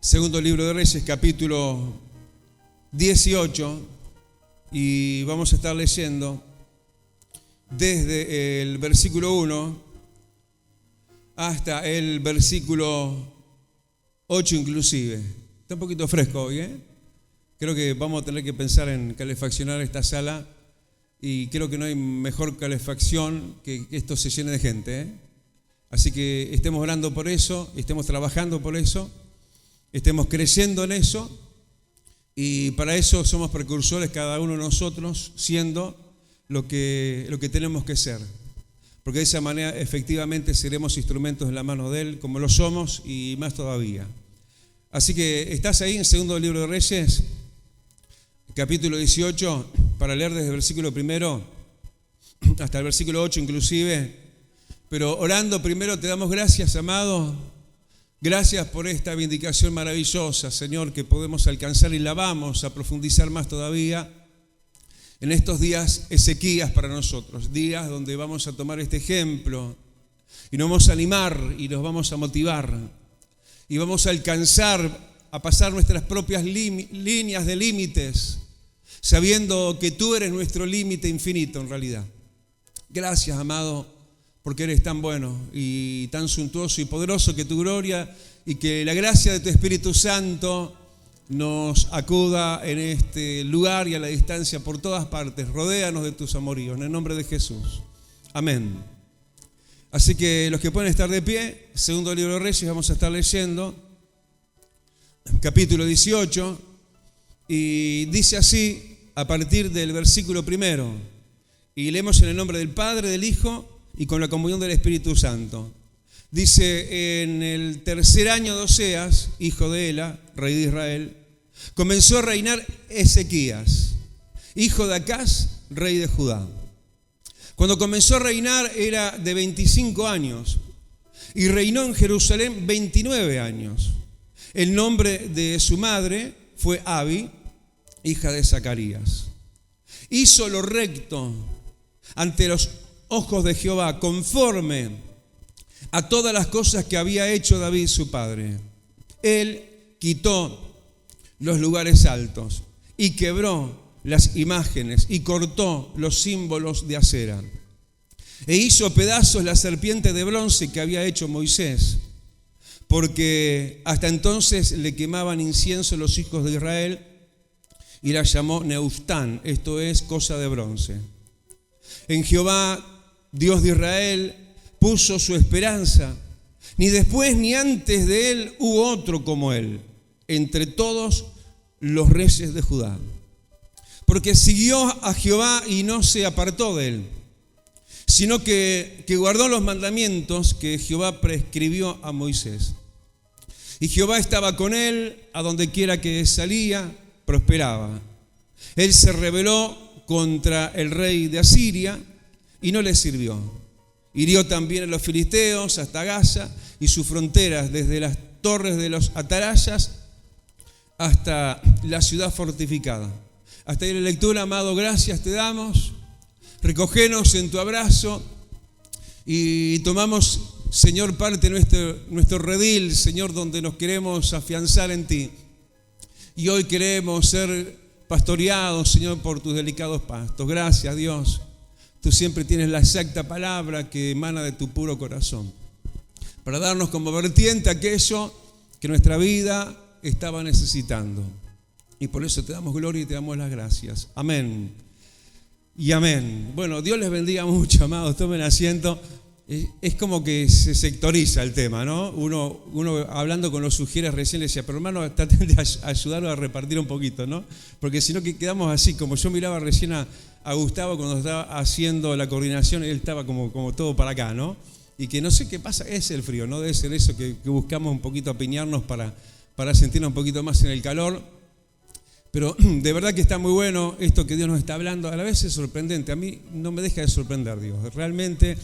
Segundo libro de Reyes, capítulo 18, y vamos a estar leyendo desde el versículo 1 hasta el versículo 8 inclusive. Está un poquito fresco hoy, ¿eh? Creo que vamos a tener que pensar en calefaccionar esta sala y creo que no hay mejor calefacción que esto se llene de gente, ¿eh? Así que estemos orando por eso, estemos trabajando por eso, estemos creyendo en eso, y para eso somos precursores cada uno de nosotros, siendo lo que tenemos que ser, porque de esa manera efectivamente seremos instrumentos en la mano de Él, como lo somos y más todavía. Así que estás ahí en segundo libro de Reyes, capítulo 18, para leer desde el versículo 1 hasta el versículo 8 inclusive, pero orando primero te damos gracias, amado. Gracias por esta vindicación maravillosa, Señor, que podemos alcanzar y la vamos a profundizar más todavía en estos días Ezequías para nosotros, días donde vamos a tomar este ejemplo y nos vamos a animar y nos vamos a motivar y vamos a alcanzar a pasar nuestras propias líneas de límites, sabiendo que tú eres nuestro límite infinito en realidad. Gracias, amado, porque eres tan bueno y tan suntuoso y poderoso, que tu gloria y que la gracia de tu Espíritu Santo nos acuda en este lugar y a la distancia por todas partes. Rodéanos de tus amoríos, en el nombre de Jesús. Amén. Así que los que pueden estar de pie, segundo libro de Reyes, vamos a estar leyendo, capítulo 18, y dice así a partir del versículo 1, y leemos en el nombre del Padre, del Hijo y con la comunión del Espíritu Santo. Dice: en el tercer año de Oseas, hijo de Ela, rey de Israel, comenzó a reinar Ezequías, hijo de Acaz, rey de Judá. Cuando comenzó a reinar era de 25 años y reinó en Jerusalén 29 años. El nombre de su madre fue Abi, hija de Zacarías. Hizo lo recto ante los ojos de Jehová, conforme a todas las cosas que había hecho David su padre. Él quitó los lugares altos y quebró las imágenes y cortó los símbolos de acera. E hizo pedazos la serpiente de bronce que había hecho Moisés, porque hasta entonces le quemaban incienso los hijos de Israel, y la llamó Nehuftán, esto es cosa de bronce. En Jehová, Dios de Israel, puso su esperanza. Ni después ni antes de él hubo otro como él, entre todos los reyes de Judá. Porque siguió a Jehová y no se apartó de él, sino que guardó los mandamientos que Jehová prescribió a Moisés. Y Jehová estaba con él, a donde quiera que salía, prosperaba. Él se rebeló contra el rey de Asiria y no le sirvió. Hirió también a los filisteos hasta Gaza y sus fronteras, desde las torres de los atarayas hasta la ciudad fortificada. Hasta ahí la lectura, amado, gracias te damos. Recógenos en tu abrazo y tomamos, Señor, parte de nuestro redil, Señor, donde nos queremos afianzar en ti. Y hoy queremos ser pastoreados, Señor, por tus delicados pastos. Gracias, Dios. Tú siempre tienes la exacta palabra que emana de tu puro corazón, para darnos como vertiente aquello que nuestra vida estaba necesitando. Y por eso te damos gloria y te damos las gracias. Amén y amén. Bueno, Dios les bendiga mucho, amados. Tomen asiento. Es como que se sectoriza el tema, ¿no? Uno hablando con los sugieres recién le decía, pero hermano, traten de ayudarlo a repartir un poquito, ¿no? Porque si no quedamos así, como yo miraba recién a Gustavo cuando estaba haciendo la coordinación, él estaba como todo para acá, ¿no? Y que no sé qué pasa, es el frío, ¿no? Debe ser eso que buscamos un poquito apiñarnos para sentirnos un poquito más en el calor. Pero de verdad que está muy bueno esto que Dios nos está hablando. A la vez es sorprendente, a mí no me deja de sorprender Dios. Realmente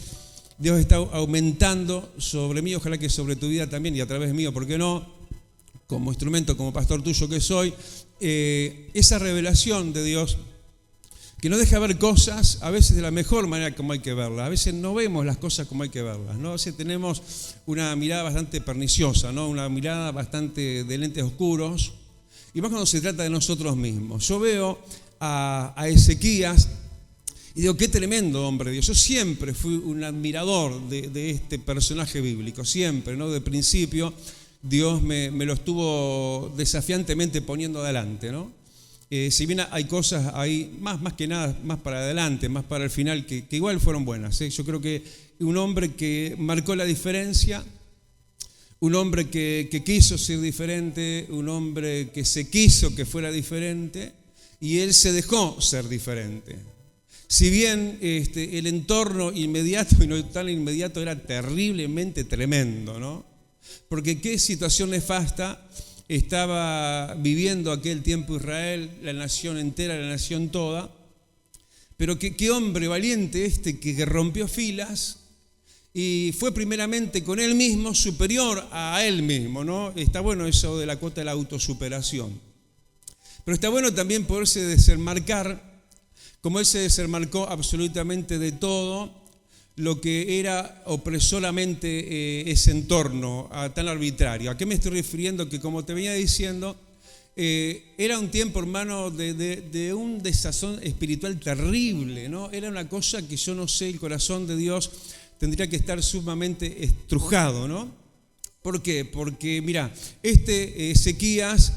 Dios está aumentando sobre mí, ojalá que sobre tu vida también y a través mío, ¿por qué no? Como instrumento, como pastor tuyo que soy, esa revelación de Dios que nos deja ver cosas a veces de la mejor manera como hay que verlas. A veces no vemos las cosas como hay que verlas, ¿no? A veces tenemos una mirada bastante perniciosa, ¿no? Una mirada bastante de lentes oscuros, y más cuando se trata de nosotros mismos. Yo veo a Ezequías y digo, qué tremendo hombre de Dios. Yo siempre fui un admirador de este personaje bíblico, siempre, ¿no? De principio Dios me lo estuvo desafiantemente poniendo adelante, ¿no? Si bien hay cosas ahí, más que nada, más para adelante, más para el final, que igual fueron buenas, ¿eh? Yo creo que un hombre que marcó la diferencia, un hombre que quiso ser diferente, un hombre que se quiso que fuera diferente, y él se dejó ser diferente. Si bien el entorno inmediato y no tan inmediato era terriblemente tremendo, ¿no? Porque qué situación nefasta estaba viviendo aquel tiempo Israel, la nación entera, la nación toda. Pero qué hombre valiente que rompió filas y fue primeramente con él mismo superior a él mismo, ¿no? Está bueno eso de la cuota de la autosuperación. Pero está bueno también poderse desenmarcar, como él se desenmarcó absolutamente de todo lo que era opresoramente ese entorno tan arbitrario. ¿A qué me estoy refiriendo? Que como te venía diciendo, era un tiempo, hermano, de un desazón espiritual terrible, ¿no? Era una cosa que yo no sé, el corazón de Dios tendría que estar sumamente estrujado, ¿no? ¿Por qué? Porque, mira, Ezequías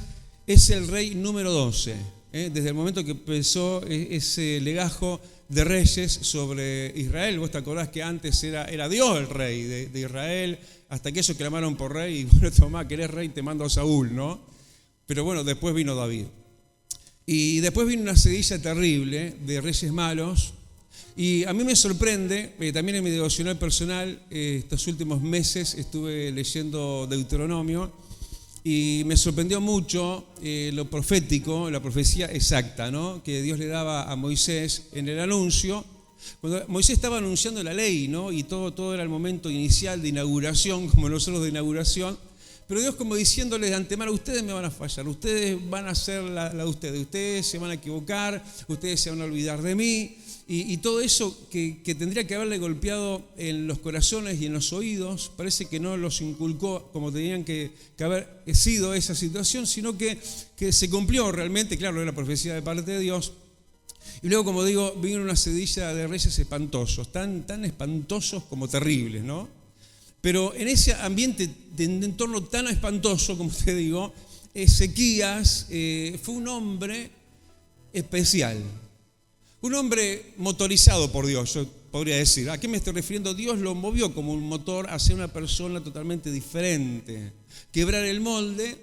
es el rey número 12, desde el momento que empezó ese legajo de reyes sobre Israel. Vos te acordás que antes era Dios el rey de Israel, hasta que ellos clamaron por rey, y bueno, tomá, querés rey, te mando a Saúl, ¿no? Pero bueno, después vino David. Y después vino una seguidilla terrible de reyes malos, y a mí me sorprende, también en mi devocional personal, estos últimos meses estuve leyendo Deuteronomio, y me sorprendió mucho lo profético, la profecía exacta, ¿no? Que Dios le daba a Moisés en el anuncio. Cuando Moisés estaba anunciando la ley, ¿no? Y todo era el momento inicial de inauguración, como nosotros de inauguración. Pero Dios como diciéndole de antemano, ustedes me van a fallar, ustedes van a hacer la de ustedes se van a equivocar, ustedes se van a olvidar de mí. Y todo eso que tendría que haberle golpeado en los corazones y en los oídos, parece que no los inculcó como tenían que haber sido esa situación, sino que se cumplió realmente, claro, era la profecía de parte de Dios. Y luego, como digo, vino una seguidilla de reyes espantosos, tan espantosos como terribles, ¿no? Pero en ese ambiente de entorno tan espantoso, como te digo, Ezequías fue un hombre especial. Un hombre motorizado por Dios, yo podría decir. ¿A qué me estoy refiriendo? Dios lo movió como un motor a ser una persona totalmente diferente. Quebrar el molde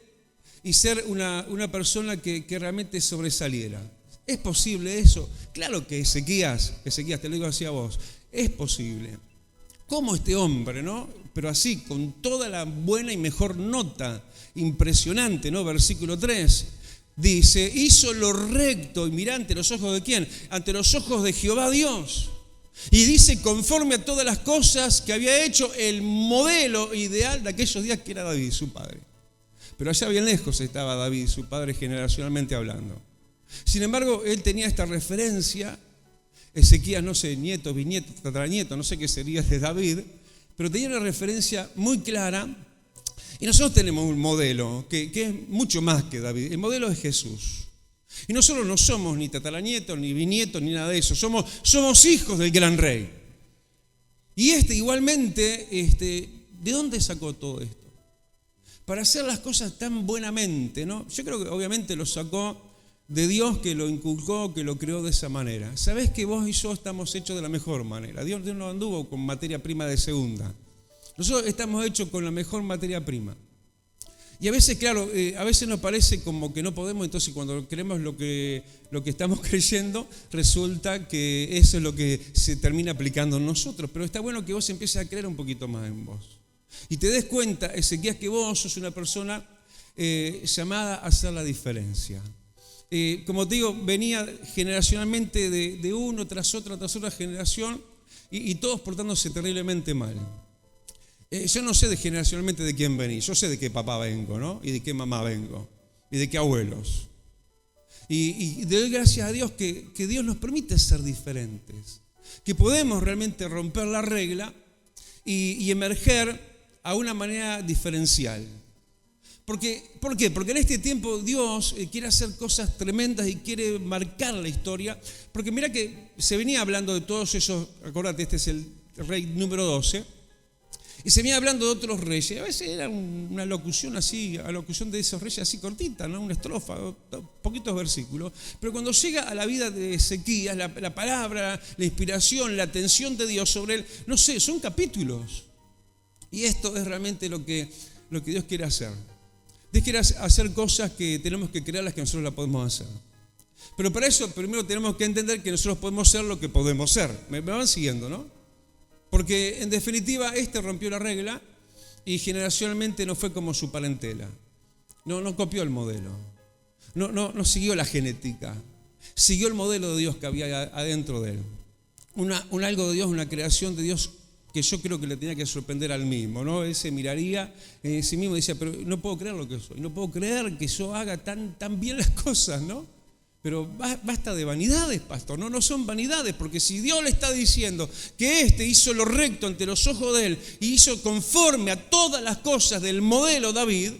y ser una persona que realmente sobresaliera. ¿Es posible eso? Claro que Ezequías, te lo digo así a vos, es posible. ¿Cómo este hombre, no? Pero así, con toda la buena y mejor nota, impresionante, ¿no? Versículo 3. Dice, hizo lo recto, y mira, ¿ante los ojos de quién? Ante los ojos de Jehová Dios. Y dice, conforme a todas las cosas que había hecho, el modelo ideal de aquellos días que era David, su padre. Pero allá bien lejos estaba David, su padre, generacionalmente hablando. Sin embargo, él tenía esta referencia, Ezequías, no sé, nieto, bisnieto, tataranieto, no sé qué sería de David, pero tenía una referencia muy clara. Y nosotros tenemos un modelo que es mucho más que David. El modelo es Jesús. Y nosotros no somos ni tataranietos, ni bisnietos, ni nada de eso. Somos hijos del gran rey. Y igualmente, ¿de dónde sacó todo esto? Para hacer las cosas tan buenamente, ¿no? Yo creo que obviamente lo sacó de Dios, que lo inculcó, que lo creó de esa manera. Sabés que vos y yo estamos hechos de la mejor manera. Dios no anduvo con materia prima de segunda. Nosotros estamos hechos con la mejor materia prima. Y a veces, claro, a veces nos parece como que no podemos, entonces cuando creemos lo que estamos creyendo, resulta que eso es lo que se termina aplicando en nosotros. Pero está bueno que vos empieces a creer un poquito más en vos. Y te des cuenta, Ezequías, que vos sos una persona llamada a hacer la diferencia. Como te digo, venía generacionalmente de uno tras otra generación y todos portándose terriblemente mal. Yo no sé generacionalmente de quién venís, yo sé de qué papá vengo, ¿no? Y de qué mamá vengo, y de qué abuelos. Y doy gracias a Dios que Dios nos permite ser diferentes, que podemos realmente romper la regla y emerger a una manera diferencial. ¿Por qué? Porque en este tiempo Dios quiere hacer cosas tremendas y quiere marcar la historia. Porque mira que se venía hablando de todos esos, acordate, este es el rey número 12, y se venía hablando de otros reyes. A veces era una locución así, la locución de esos reyes así cortita, ¿no? Una estrofa, poquitos versículos. Pero cuando llega a la vida de Ezequías, la palabra, la inspiración, la atención de Dios sobre él, no sé, son capítulos. Y esto es realmente lo que Dios quiere hacer. Dios quiere hacer cosas que tenemos que creerlas que nosotros las podemos hacer. Pero para eso primero tenemos que entender que nosotros podemos ser lo que podemos ser. Me van siguiendo, ¿no? Porque en definitiva este rompió la regla y generacionalmente no fue como su parentela. No copió el modelo. No siguió la genética. Siguió el modelo de Dios que había adentro de él. Un algo de Dios, una creación de Dios que yo creo que le tenía que sorprender al mismo, ¿no? Él se miraría en sí mismo y decía, pero no puedo creer lo que soy, no puedo creer que yo haga tan bien las cosas, ¿no? Pero basta de vanidades, pastor, no son vanidades, porque si Dios le está diciendo que éste hizo lo recto ante los ojos de él y hizo conforme a todas las cosas del modelo David,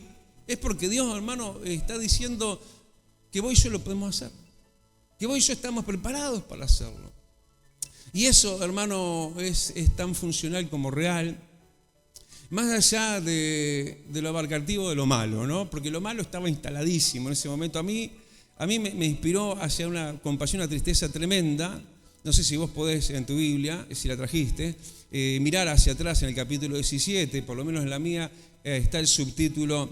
es porque Dios, hermano, está diciendo que vos y yo lo podemos hacer, que vos y yo estamos preparados para hacerlo. Y eso, hermano, es tan funcional como real, más allá de lo abarcativo de lo malo, ¿no? Porque lo malo estaba instaladísimo en ese momento. A mí me inspiró hacia una compasión, una tristeza tremenda. No sé si vos podés en tu Biblia, si la trajiste, mirar hacia atrás en el capítulo 17, por lo menos en la mía, está el subtítulo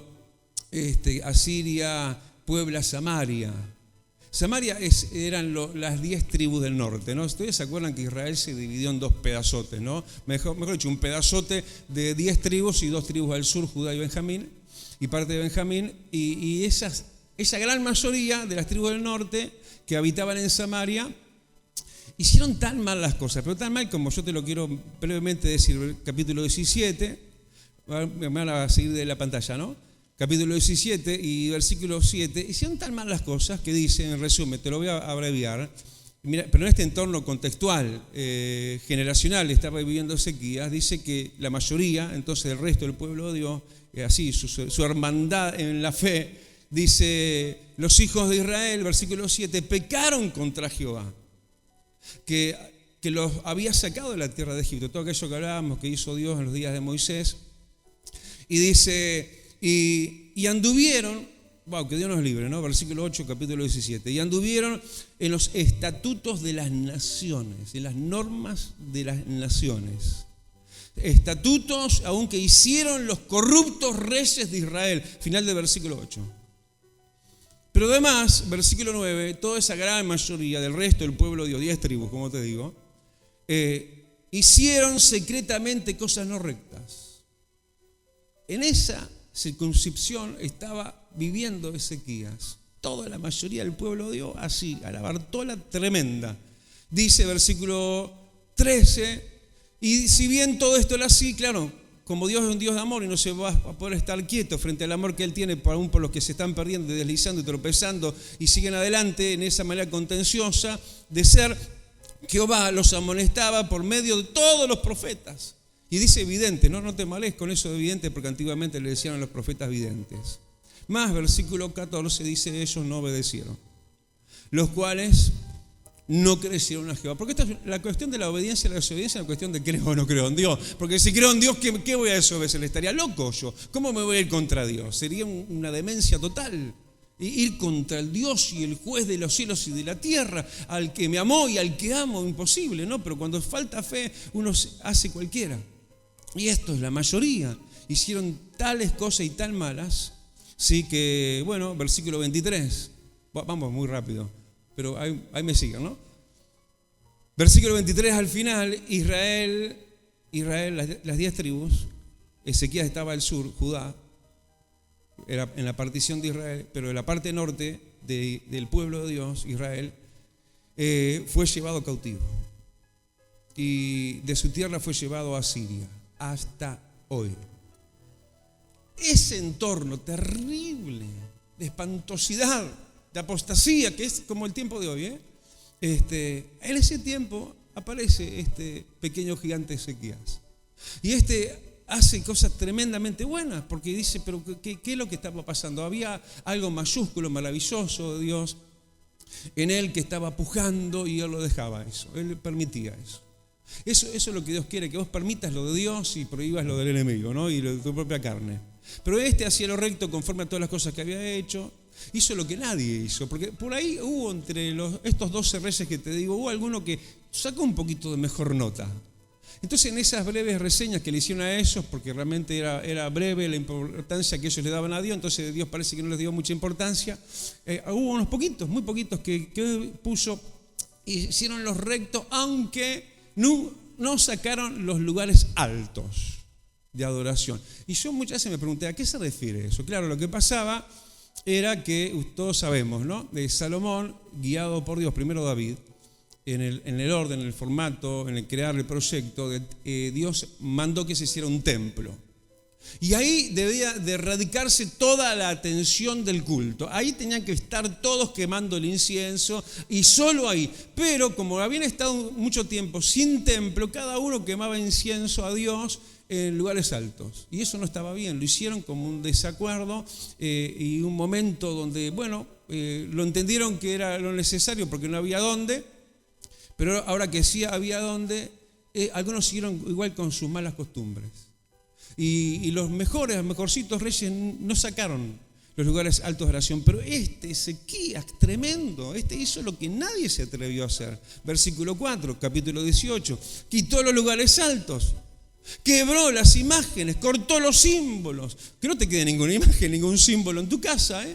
Asiria puebla Samaria. Samaria eran las 10 tribus del norte, ¿no? Ustedes se acuerdan que Israel se dividió en 2 pedazotes, ¿no? Mejor dicho, un pedazote de 10 tribus y 2 tribus al sur, Judá y Benjamín, y parte de Benjamín, y esa gran mayoría de las tribus del norte que habitaban en Samaria hicieron tan mal las cosas, pero tan mal como yo te lo quiero brevemente decir, el capítulo 17, me van a seguir de la pantalla, ¿no? Capítulo 17 y versículo 7, hicieron tan mal las cosas que dice, en resumen, te lo voy a abreviar, mira, pero en este entorno contextual, generacional, estaba viviendo Ezequías, dice que la mayoría, entonces el resto del pueblo de Dios, así su hermandad en la fe, dice, los hijos de Israel, versículo 7, pecaron contra Jehová, que los había sacado de la tierra de Egipto, todo aquello que hablábamos que hizo Dios en los días de Moisés, y dice, y anduvieron, que Dios nos libre, ¿no? Versículo 8, capítulo 17, y anduvieron en los estatutos de las naciones, en las normas de las naciones. Estatutos aunque hicieron los corruptos reyes de Israel, final del versículo 8. Pero además, versículo 9, toda esa gran mayoría del resto del pueblo de Dios, 10 tribus, como te digo, hicieron secretamente cosas no rectas. En esa circunscripción estaba viviendo Ezequías. Toda la mayoría del pueblo de Dios así, a la Bartola tremenda. Dice versículo 13, y si bien todo esto era así, claro, como Dios es un Dios de amor y no se va a poder estar quieto frente al amor que Él tiene aún por los que se están perdiendo, deslizando y tropezando y siguen adelante en esa manera contenciosa de ser, Jehová los amonestaba por medio de todos los profetas. Y dice vidente, no te males con eso de vidente porque antiguamente le decían a los profetas videntes. Más versículo 14 dice, ellos no obedecieron, los cuales no crecieron a Jehová. Porque la cuestión de la obediencia es una cuestión de creo o no creo en Dios. Porque si creo en Dios, ¿qué voy a desobedecer? ¿Estaría loco yo? ¿Cómo me voy a ir contra Dios? Sería una demencia total. Ir contra el Dios y el juez de los cielos y de la tierra, al que me amó y al que amo, imposible, ¿no? Pero cuando falta fe, uno hace cualquiera. Y esto es la mayoría. Hicieron tales cosas y tan malas, sí que, bueno, versículo 23. Vamos muy rápido, pero ahí me siguen, ¿no? Versículo 23 al final, Israel, las 10 tribus, Ezequías estaba al sur, Judá, era en la partición de Israel, pero en la parte norte del pueblo de Dios, Israel, fue llevado cautivo. Y de su tierra fue llevado a Siria. Hasta hoy. Ese entorno terrible, de espantosidad, de apostasía, que es como el tiempo de hoy. En ese tiempo aparece este pequeño gigante Ezequías. Y hace cosas tremendamente buenas, porque dice, pero ¿qué es lo que estaba pasando? Había algo mayúsculo, maravilloso de Dios en él que estaba pujando y él lo dejaba eso, él permitía eso. Eso es lo que Dios quiere, que vos permitas lo de Dios y prohíbas lo del enemigo, ¿no? Y lo de tu propia carne. Pero hacía lo recto conforme a todas las cosas que había hecho. Hizo lo que nadie hizo, porque por ahí hubo entre estos 12 reyes que te digo, hubo alguno que sacó un poquito de mejor nota. Entonces, en esas breves reseñas que le hicieron a ellos, porque realmente era breve la importancia que ellos le daban a Dios, entonces Dios parece que no les dio mucha importancia, hubo unos poquitos, muy poquitos que puso, hicieron los rectos, aunque no sacaron los lugares altos de adoración. Y yo muchas veces me pregunté, ¿a qué se refiere eso? Claro, lo que pasaba era que, todos sabemos, ¿no? De Salomón, guiado por Dios, primero David, en el orden, en el formato, en el crear el proyecto, Dios mandó que se hiciera un templo. Y ahí debía de radicarse toda la atención del culto. Ahí tenían que estar todos quemando el incienso y solo ahí. Pero como habían estado mucho tiempo sin templo, cada uno quemaba incienso a Dios en lugares altos. Y eso no estaba bien. Lo hicieron como un desacuerdo y un momento donde, lo entendieron que era lo necesario porque no había dónde. Pero ahora que sí había dónde, algunos siguieron igual con sus malas costumbres. Y los mejorcitos reyes no sacaron los lugares altos de oración. Pero Ezequías, tremendo, hizo lo que nadie se atrevió a hacer. Versículo 4, capítulo 18. Quitó los lugares altos, quebró las imágenes, cortó los símbolos. Que no te quede ninguna imagen, ningún símbolo en tu casa,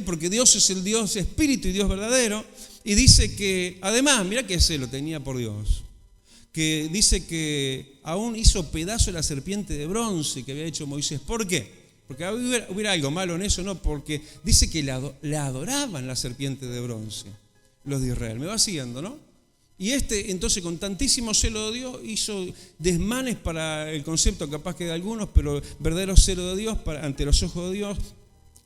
porque Dios es el Dios espíritu y Dios verdadero. Y dice que, además, mira qué celo tenía por Dios, que dice que aún hizo pedazo la serpiente de bronce que había hecho Moisés. ¿Por qué? Porque hubiera algo malo en eso, no, porque dice que la adoraban la serpiente de bronce, los de Israel. Me va siguiendo, ¿no? Y entonces, con tantísimo celo de Dios, hizo desmanes para el concepto capaz que de algunos, pero verdadero celo de Dios ante los ojos de Dios.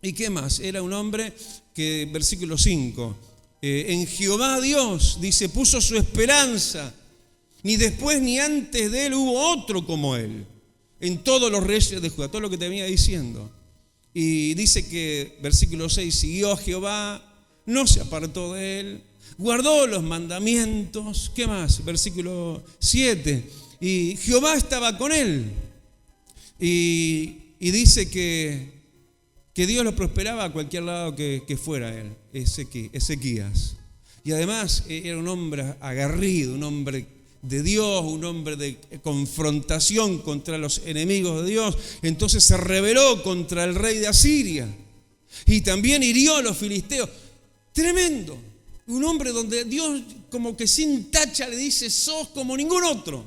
¿Y qué más? Era un hombre que, versículo 5, en Jehová Dios, dice, puso su esperanza. Ni después ni antes de él hubo otro como él, en todos los reyes de Judá, todo lo que te venía diciendo. Y dice que, versículo 6, siguió a Jehová, no se apartó de él, guardó los mandamientos. ¿Qué más? Versículo 7, y Jehová estaba con él. Y dice que Dios lo prosperaba a cualquier lado que fuera él, Ezequías. Y además era un hombre aguerrido, un hombre de Dios, un hombre de confrontación contra los enemigos de Dios. Entonces se rebeló contra el rey de Asiria y también hirió a los filisteos. Tremendo. Un hombre donde Dios como que sin tacha le dice, sos como ningún otro.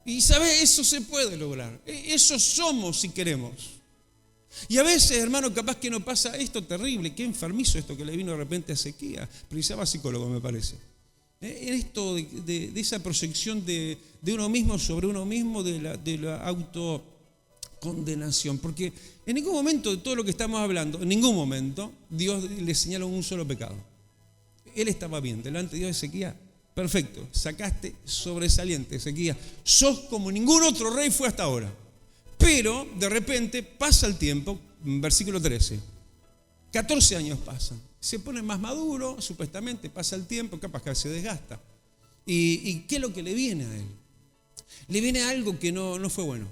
Y ¿sabes? Eso se puede lograr. Eso somos si queremos. Y a veces, hermano, capaz que no pasa esto terrible. Qué enfermizo esto que le vino de repente a Ezequías. Precisaba psicólogo, me parece. En esto de esa proyección de uno mismo sobre uno mismo, de la autocondenación. Porque en ningún momento de todo lo que estamos hablando, en ningún momento, Dios le señaló un solo pecado. Él estaba bien, delante de Dios. Ezequías, perfecto, sacaste sobresaliente, Ezequías. Sos como ningún otro rey fue hasta ahora. Pero de repente pasa el tiempo, versículo 13, 14 años pasan. Se pone más maduro, supuestamente pasa el tiempo, capaz que se desgasta. ¿Y qué es lo que le viene a él? Le viene algo que no fue bueno.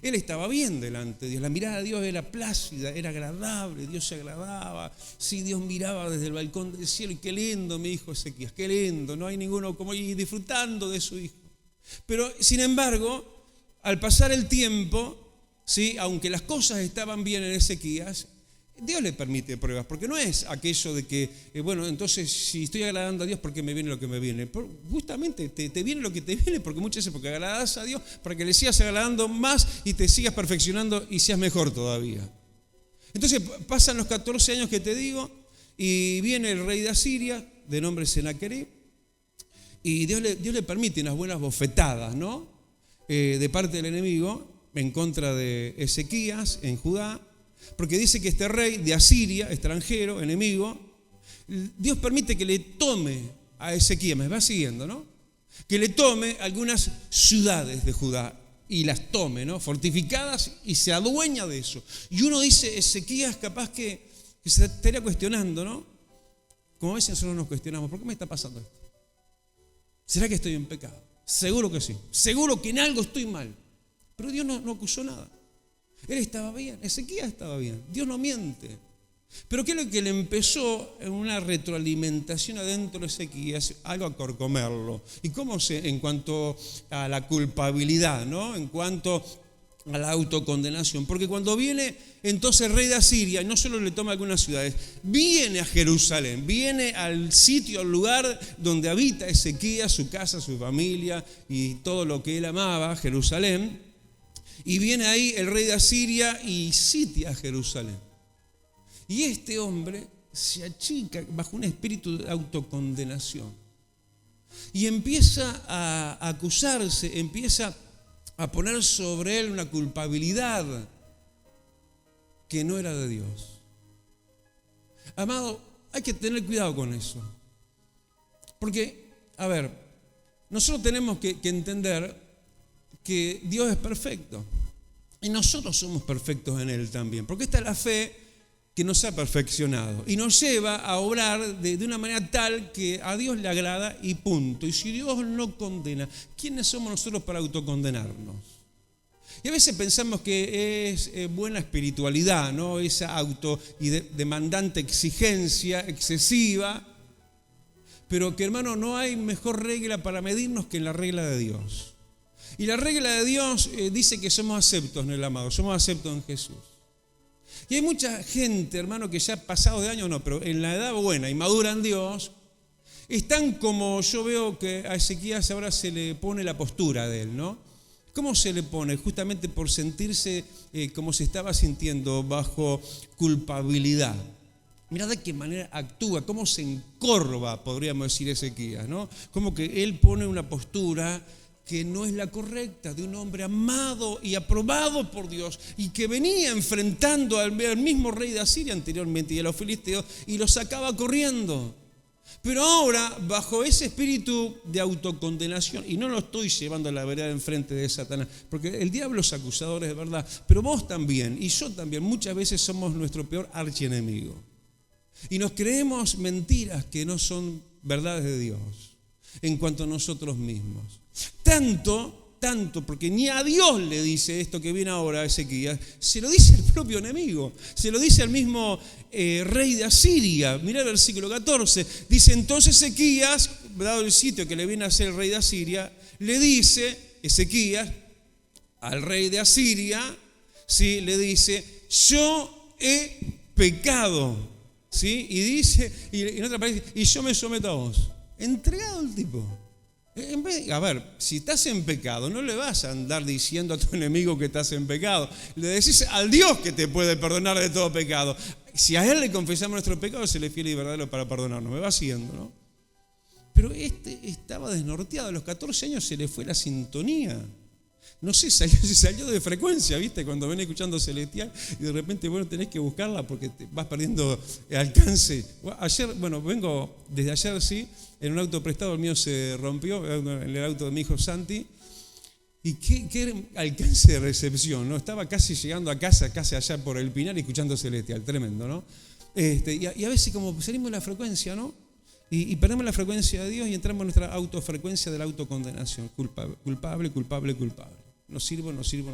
Él estaba bien delante de Dios, la mirada de Dios era plácida, era agradable, Dios se agradaba. Sí, Dios miraba desde el balcón del cielo y qué lindo mi hijo Ezequías, qué lindo, no hay ninguno como y disfrutando de su hijo. Pero sin embargo, al pasar el tiempo, ¿sí? Aunque las cosas estaban bien en Ezequías, Dios le permite pruebas, porque no es aquello de que, entonces si estoy agradando a Dios, ¿por qué me viene lo que me viene? Justamente te viene lo que te viene, porque muchas veces porque agradas a Dios, para que le sigas agradando más y te sigas perfeccionando y seas mejor todavía. Entonces pasan los 14 años que te digo, y viene el rey de Asiria, de nombre Senaquerib, y Dios le permite unas buenas bofetadas, ¿no? De parte del enemigo, en contra de Ezequías, en Judá. Porque dice que este rey de Asiria, extranjero, enemigo, Dios permite que le tome a Ezequías, me va siguiendo, ¿no? Que le tome algunas ciudades de Judá y las tome, ¿no? Fortificadas, y se adueña de eso. Y uno dice, Ezequías capaz que se estaría cuestionando, ¿no? Como a veces nosotros nos cuestionamos, ¿por qué me está pasando esto? ¿Será que estoy en pecado? Seguro que sí. Seguro que en algo estoy mal. Pero Dios no acusó nada. Él estaba bien, Ezequías estaba bien. Dios no miente. Pero ¿qué es lo que le empezó en una retroalimentación adentro de Ezequías? Algo a corcomerlo. ¿Y cómo en cuanto a la culpabilidad, ¿no? En cuanto a la autocondenación? Porque cuando viene entonces el rey de Asiria, no solo le toma algunas ciudades, viene a Jerusalén, viene al sitio, al lugar donde habita Ezequías, su casa, su familia y todo lo que él amaba, Jerusalén. Y viene ahí el rey de Asiria y sitia a Jerusalén. Y este hombre se achica bajo un espíritu de autocondenación. Y empieza a acusarse, empieza a poner sobre él una culpabilidad que no era de Dios. Amado, hay que tener cuidado con eso. Porque, a ver, nosotros tenemos que entender que Dios es perfecto. Y nosotros somos perfectos en Él también. Porque esta es la fe que nos ha perfeccionado y nos lleva a obrar de una manera tal que a Dios le agrada y punto. Y si Dios no condena, ¿quiénes somos nosotros para autocondenarnos? Y a veces pensamos que es buena espiritualidad, ¿no? Esa auto y demandante exigencia excesiva, pero que, hermano, no hay mejor regla para medirnos que en la regla de Dios. Y la regla de Dios dice que somos aceptos en el amado, somos aceptos en Jesús. Y hay mucha gente, hermano, que ya pasados de años, no, pero en la edad buena y madura en Dios, están como yo veo que a Ezequías ahora se le pone la postura de él, ¿no? ¿Cómo se le pone? Justamente por sentirse como se estaba sintiendo, bajo culpabilidad. Mirá de qué manera actúa, cómo se encorva, podríamos decir, Ezequías, ¿no? Como que él pone una postura que no es la correcta, de un hombre amado y aprobado por Dios, y que venía enfrentando al mismo rey de Asiria anteriormente y a los filisteos, y los sacaba corriendo. Pero ahora, bajo ese espíritu de autocondenación, y no lo estoy llevando a la vereda enfrente de Satanás, porque el diablo es acusador, es verdad, pero vos también, y yo también, muchas veces somos nuestro peor archienemigo. Y nos creemos mentiras que no son verdades de Dios en cuanto a nosotros mismos. Tanto, porque ni a Dios le dice esto que viene ahora a Ezequías, se lo dice el propio enemigo, se lo dice al mismo rey de Asiria. Mirá el versículo 14, dice: entonces Ezequías, dado el sitio que le viene a hacer el rey de Asiria, le dice Ezequías al rey de Asiria, ¿sí? Le dice: yo he pecado, ¿sí? Y dice, y en otra parte, y yo me someto a vos. Entregado el tipo. A ver, si estás en pecado, no le vas a andar diciendo a tu enemigo que estás en pecado. Le decís al Dios que te puede perdonar de todo pecado. Si a Él le confesamos nuestro pecado, se le fiel y verdadero para perdonarnos. Me va siguiendo, ¿no? Pero este estaba desnorteado. A los 14 años se le fue la sintonía. No sé, salió de frecuencia, ¿viste? Cuando ven escuchando Celestial y de repente, bueno, tenés que buscarla porque te vas perdiendo alcance. Ayer, bueno, vengo desde ayer, sí, en un auto prestado, el mío se rompió, en el auto de mi hijo Santi. Y qué alcance de recepción, ¿no? Estaba casi llegando a casa, casi allá por el Pinar, escuchando Celestial, tremendo, ¿no? Y a veces como salimos de la frecuencia, ¿no? Y perdemos la frecuencia de Dios y entramos en nuestra autofrecuencia de la autocondenación. Culpable. No sirvo. No sirvo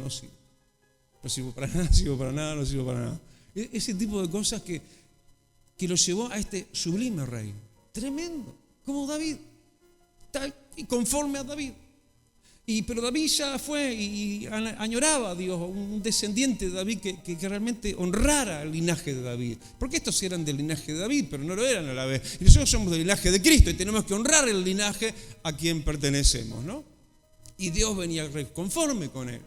para nada, no sirvo para nada. Ese tipo de cosas que lo llevó a este sublime rey. Tremendo. Como David. Tal y conforme a David. Pero David ya fue y añoraba a Dios, un descendiente de David que realmente honrara el linaje de David. Porque estos eran del linaje de David, pero no lo eran a la vez. Y nosotros somos del linaje de Cristo y tenemos que honrar el linaje a quien pertenecemos, ¿no? Y Dios venía conforme con él.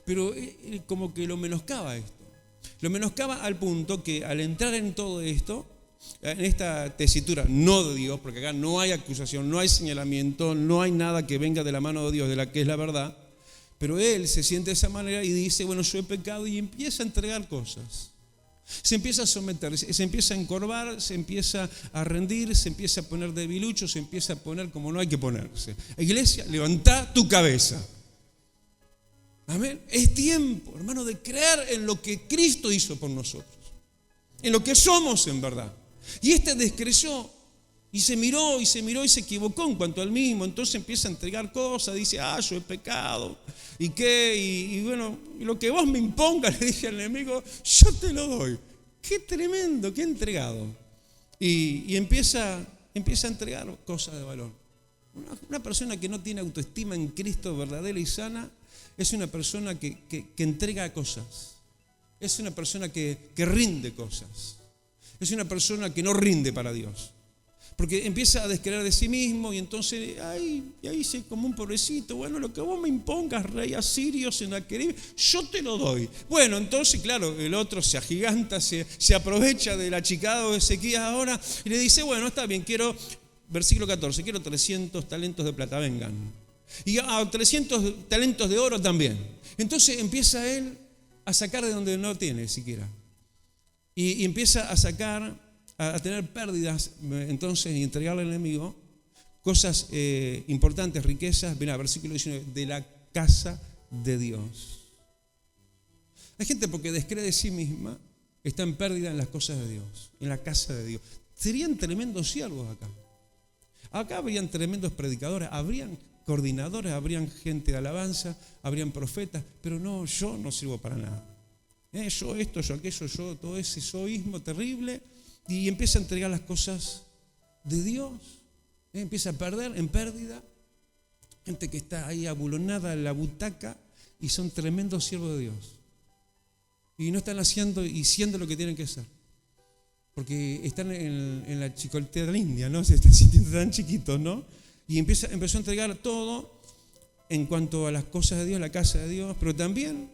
Pero él como que lo menoscaba esto. Lo menoscaba al punto que al entrar en todo esto, en esta tesitura no de Dios, porque acá no hay acusación, no hay señalamiento, no hay nada que venga de la mano de Dios, de la que es la verdad, pero él se siente de esa manera y dice: bueno, yo he pecado, y empieza a entregar cosas. Se empieza a someter, se empieza a encorvar, se empieza a rendir, se empieza a poner debilucho, se empieza a poner como no hay que ponerse. Iglesia, levantá tu cabeza. Amén. Es tiempo, hermano, de creer en lo que Cristo hizo por nosotros, en lo que somos en verdad. Y descreyó y se miró y se equivocó en cuanto al mismo. Entonces empieza a entregar cosas, dice, yo he pecado. ¿Y qué? Y bueno, lo que vos me impongas, le dije al enemigo, yo te lo doy. Qué tremendo, qué entregado. Y empieza a entregar cosas de valor. Una persona que no tiene autoestima en Cristo verdadera y sana es una persona que entrega cosas. Es una persona que rinde cosas. Es una persona que no rinde para Dios. Porque empieza a descreer de sí mismo y entonces, ahí se como un pobrecito, bueno, lo que vos me impongas, rey asirio, Sennacherib, yo te lo doy. Bueno, entonces, claro, el otro se agiganta, se aprovecha del achicado de Ezequías ahora y le dice, bueno, está bien, versículo 14, quiero 300 talentos de plata, vengan. Y 300 talentos de oro también. Entonces empieza él a sacar de donde no tiene siquiera. Y empieza a sacar, a tener pérdidas, entonces, y entregarle al enemigo cosas importantes, riquezas. Mirá, versículo 19, de la casa de Dios. Hay gente porque descree de sí misma, está en pérdida en las cosas de Dios, en la casa de Dios. Serían tremendos siervos acá. Acá habrían tremendos predicadores, habrían coordinadores, habrían gente de alabanza, habrían profetas, pero no, yo no sirvo para nada. Yo esto, yo aquello, yo todo ese egoísmo terrible, y empieza a entregar las cosas de Dios, empieza a perder en pérdida, gente que está ahí abulonada en la butaca y son tremendos siervos de Dios y no están haciendo y siendo lo que tienen que ser, porque están en la chicotea de la India, ¿no? Se están sintiendo tan chiquitos, ¿no? Y empezó a entregar todo en cuanto a las cosas de Dios, la casa de Dios, pero también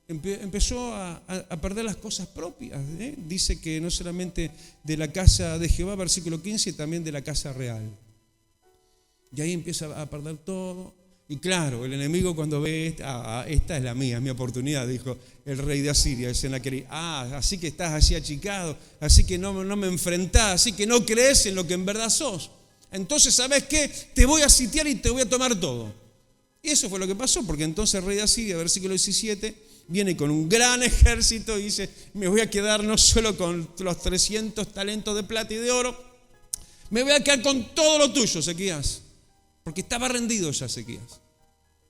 empezó a perder las cosas propias. Dice que no solamente de la casa de Jehová, versículo 15, también de la casa real. Y ahí empieza a perder todo. Y claro, el enemigo cuando ve esta es la mía, es mi oportunidad, dijo el rey de Asiria, el Sennacherib. Así que estás así achicado, así que no me enfrentás, así que no crees en lo que en verdad sos. Entonces, ¿sabes qué? Te voy a sitiar y te voy a tomar todo. Y eso fue lo que pasó, porque entonces el rey de Asiria, versículo 17, viene con un gran ejército y dice, me voy a quedar no solo con los 300 talentos de plata y de oro, me voy a quedar con todo lo tuyo, Ezequías. Porque estaba rendido ya Ezequías,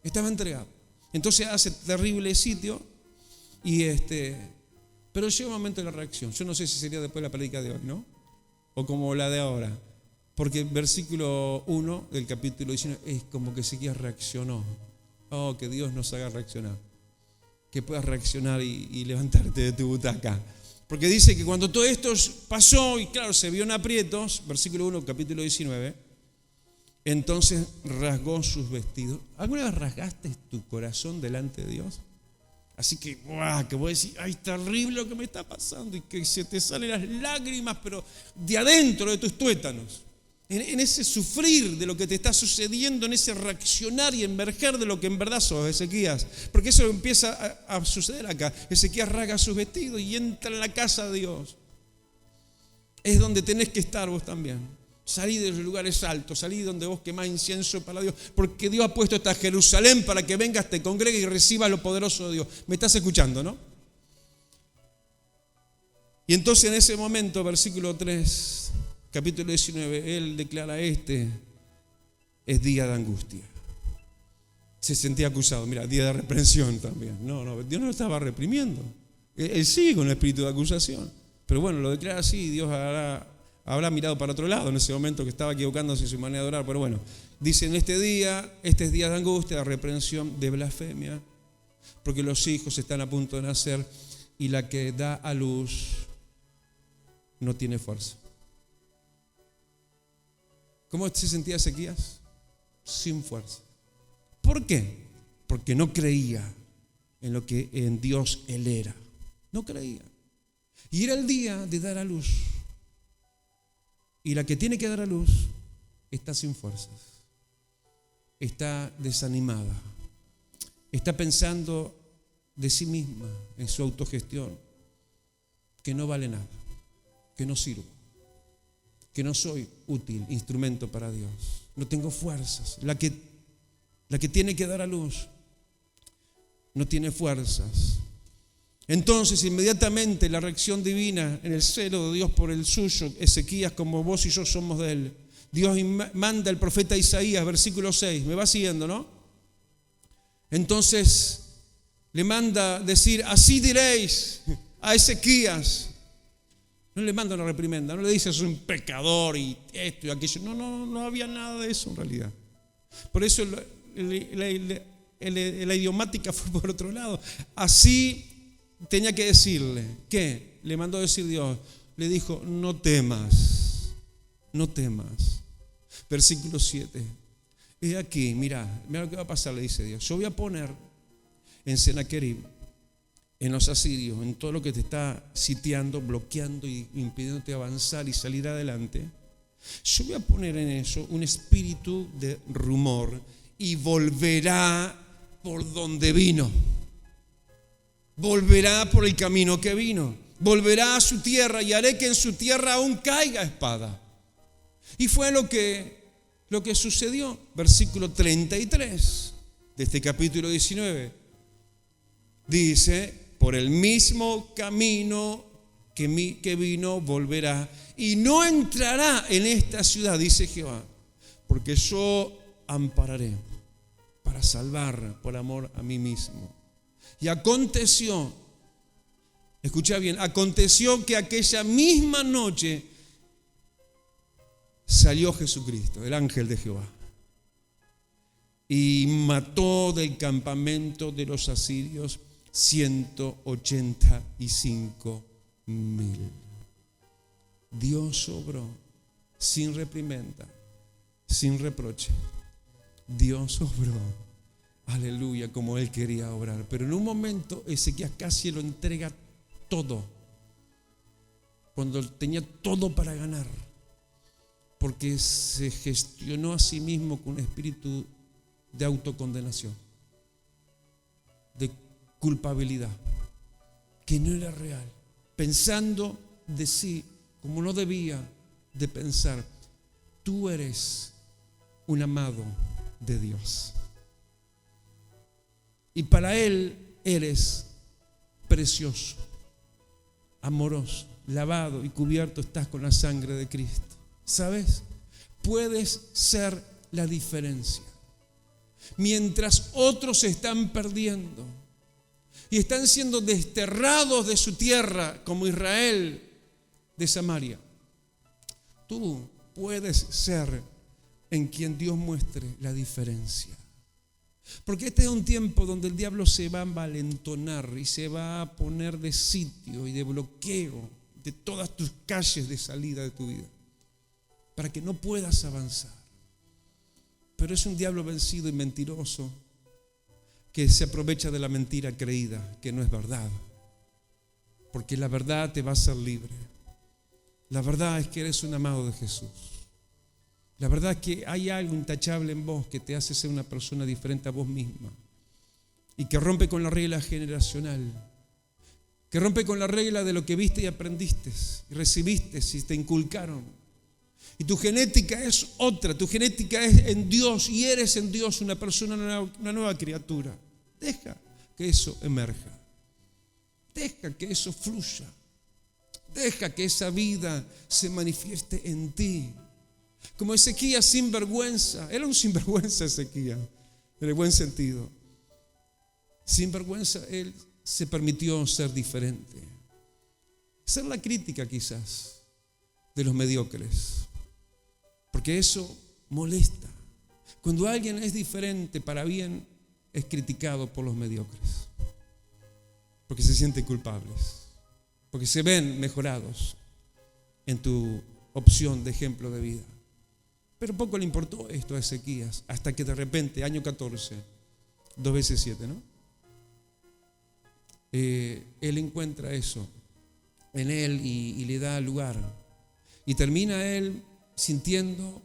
estaba entregado. Entonces hace terrible sitio pero llega un momento de la reacción. Yo no sé si sería después la prédica de hoy, ¿no? O como la de ahora. Porque el versículo 1 del capítulo 19 es como que Ezequías reaccionó. Oh, que Dios nos haga reaccionar. Que puedas reaccionar y levantarte de tu butaca. Porque dice que cuando todo esto pasó y claro, se vio en aprietos, versículo 1, capítulo 19, entonces rasgó sus vestidos. ¿Alguna vez rasgaste tu corazón delante de Dios? Así que, que vos decís, ay, terrible lo que me está pasando, y que se te salen las lágrimas, pero de adentro de tus tuétanos. En ese sufrir de lo que te está sucediendo, en ese reaccionar y emerger de lo que en verdad sos, Ezequías. Porque eso empieza a suceder acá. Ezequías rasga sus vestidos y entra en la casa de Dios. Es donde tenés que estar vos también. Salí de los lugares altos, salí donde vos quemás incienso para Dios, porque Dios ha puesto esta Jerusalén para que vengas, te congregues y recibas lo poderoso de Dios. ¿Me estás escuchando, no? Y entonces en ese momento, versículo 3, capítulo 19, él declara, es día de angustia. Se sentía acusado, mira, día de reprensión también. No, Dios no lo estaba reprimiendo. Él sigue con el espíritu de acusación. Pero bueno, lo declara así y Dios habrá mirado para otro lado en ese momento que estaba equivocándose en su manera de orar. Pero bueno, dice en este es día de angustia, de reprensión, de blasfemia, porque los hijos están a punto de nacer y la que da a luz no tiene fuerza. ¿Cómo se sentía Ezequías? Sin fuerza. ¿Por qué? Porque no creía en lo que en Dios él era. No creía. Y era el día de dar a luz. Y la que tiene que dar a luz está sin fuerzas. Está desanimada. Está pensando de sí misma, en su autogestión. que no vale nada, que no sirvo, que no soy útil, instrumento para Dios. No tengo fuerzas. La que tiene que dar a luz no tiene fuerzas. Entonces, inmediatamente la reacción divina en el celo de Dios por el suyo, Ezequías, como vos y yo somos de él, Dios manda al profeta Isaías, versículo 6, me va siguiendo, ¿no? Entonces le manda decir, así diréis a Ezequías. No le manda una reprimenda, no le dice, es un pecador y esto y aquello. No había nada de eso en realidad. Por eso la idiomática fue por otro lado. Así tenía que decirle, ¿qué? Le mandó a decir Dios, le dijo, no temas. Versículo 7. He aquí, mira lo que va a pasar, le dice Dios. Yo voy a poner en Sennacherib, en los asirios, en todo lo que te está sitiando, bloqueando y impidiéndote avanzar y salir adelante. Yo voy a poner en eso un espíritu de rumor y volverá por donde vino. Volverá por el camino que vino. Volverá a su tierra y haré que en su tierra aún caiga espada. Y fue lo que sucedió. Versículo 33 de este capítulo 19. Dice, por el mismo camino que vino volverá y no entrará en esta ciudad, dice Jehová, porque yo ampararé para salvar por amor a mí mismo. Y aconteció, escucha bien, aconteció que aquella misma noche salió Jesucristo, el ángel de Jehová, y mató del campamento de los asirios 185,000. Dios obró sin reprimenda, sin reproche. Dios obró, aleluya, como Él quería obrar. Pero en un momento Ezequías casi lo entrega todo, cuando tenía todo para ganar, porque se gestionó a sí mismo con un espíritu de autocondenación, de culpabilidad, que no era real, pensando de sí como no debía de pensar. Tú eres un amado de Dios y para Él eres precioso, amoroso, lavado y cubierto estás con la sangre de Cristo. ¿Sabes? Puedes ser la diferencia. Mientras otros se están perdiendo y están siendo desterrados de su tierra, como Israel de Samaria, tú puedes ser en quien Dios muestre la diferencia. Porque este es un tiempo donde el diablo se va a envalentonar y se va a poner de sitio y de bloqueo de todas tus calles de salida de tu vida, para que no puedas avanzar. Pero es un diablo vencido y mentiroso que se aprovecha de la mentira creída, que no es verdad. Porque la verdad te va a hacer libre. La verdad es que eres un amado de Jesús. La verdad es que hay algo intachable en vos que te hace ser una persona diferente a vos misma y que rompe con la regla generacional, que rompe con la regla de lo que viste y aprendiste y recibiste y te inculcaron. Y tu genética es otra, tu genética es en Dios y eres en Dios una persona, una nueva criatura. Deja que eso emerja, deja que eso fluya, deja que esa vida se manifieste en ti. Como Ezequías sin vergüenza, era un sinvergüenza Ezequías, en el buen sentido. Sin vergüenza él se permitió ser diferente, ser la crítica quizás de los mediocres. Porque eso molesta. Cuando alguien es diferente para bien, es criticado por los mediocres. Porque se sienten culpables. Porque se ven mejorados en tu opción de ejemplo de vida. Pero poco le importó esto a Ezequías, hasta que de repente, año 14, 2 veces 7, ¿no? Él encuentra eso en él y le da lugar. Y termina él sintiendo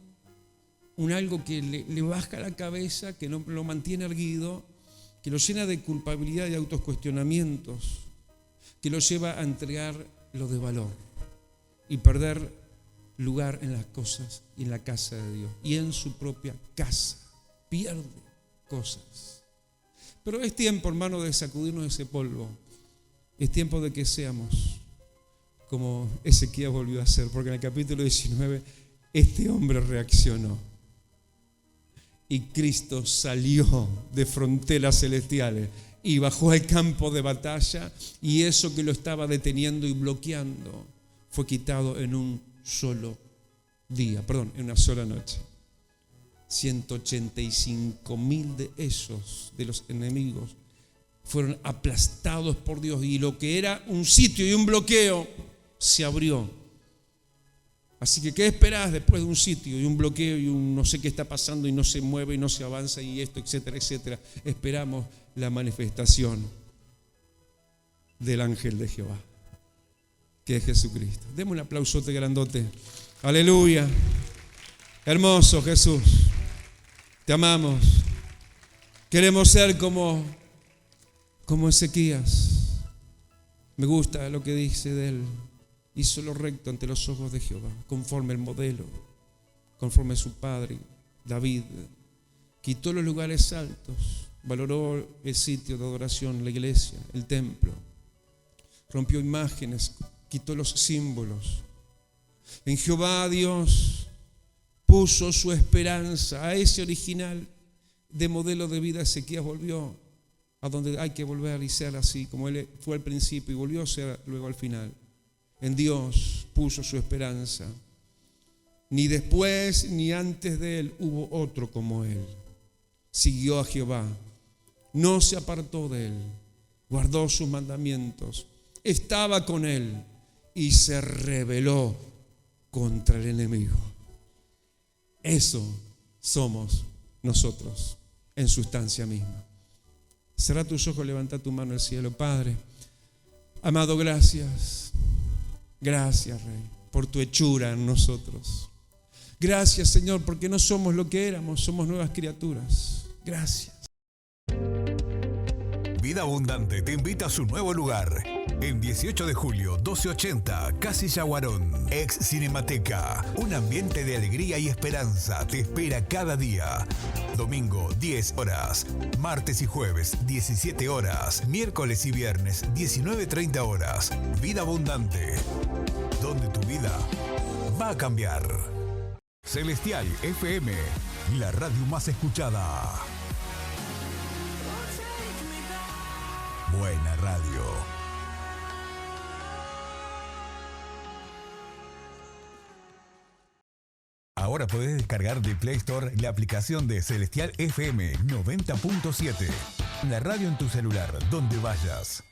algo que le baja la cabeza, que no lo mantiene erguido, que lo llena de culpabilidad y autocuestionamientos, que lo lleva a entregar lo de valor y perder lugar en las cosas y en la casa de Dios y en su propia casa. Pierde cosas. Pero es tiempo, hermano, de sacudirnos ese polvo. Es tiempo de que seamos como Ezequías volvió a ser, porque en el capítulo 19 este hombre reaccionó y Cristo salió de fronteras celestiales y bajó al campo de batalla, y eso que lo estaba deteniendo y bloqueando fue quitado en un solo día, en una sola noche. 185,000 de esos, de los enemigos, fueron aplastados por Dios, y lo que era un sitio y un bloqueo se abrió. Así que, ¿qué esperás después de un sitio y un bloqueo y un no sé qué está pasando y no se mueve y no se avanza y esto, etcétera, etcétera? Esperamos la manifestación del ángel de Jehová, que es Jesucristo. Demos un aplausote grandote. Aleluya. Hermoso Jesús. Te amamos. Queremos ser como Ezequías. Me gusta lo que dice de él. Hizo lo recto ante los ojos de Jehová, conforme el modelo, conforme su padre David. Quitó los lugares altos, valoró el sitio de adoración, la iglesia, el templo. Rompió imágenes, quitó los símbolos. En Jehová Dios puso su esperanza. A ese original de modelo de vida Ezequías volvió a donde hay que volver y ser así, como él fue al principio y volvió a ser luego al final. En Dios puso su esperanza. Ni después ni antes de él hubo otro como él. Siguió a Jehová, no se apartó de él, guardó sus mandamientos, estaba con él y se rebeló contra el enemigo. Eso somos nosotros en sustancia misma. Cerrá tus ojos, levanta tu mano al cielo. Padre, amado, gracias. Gracias, Rey, por tu hechura en nosotros. Gracias, Señor, porque no somos lo que éramos, somos nuevas criaturas. Gracias. Vida Abundante te invita a su nuevo lugar. En 18 de julio, 1280, Casi Yaguarón, ex Cinemateca. Un ambiente de alegría y esperanza te espera cada día. Domingo, 10 horas. Martes y jueves, 17 horas. Miércoles y viernes, 19:30 horas. Vida Abundante, donde tu vida va a cambiar. Celestial FM, la radio más escuchada. Buena radio. Ahora podés descargar de Play Store la aplicación de Celestial FM 90.7. La radio en tu celular, donde vayas.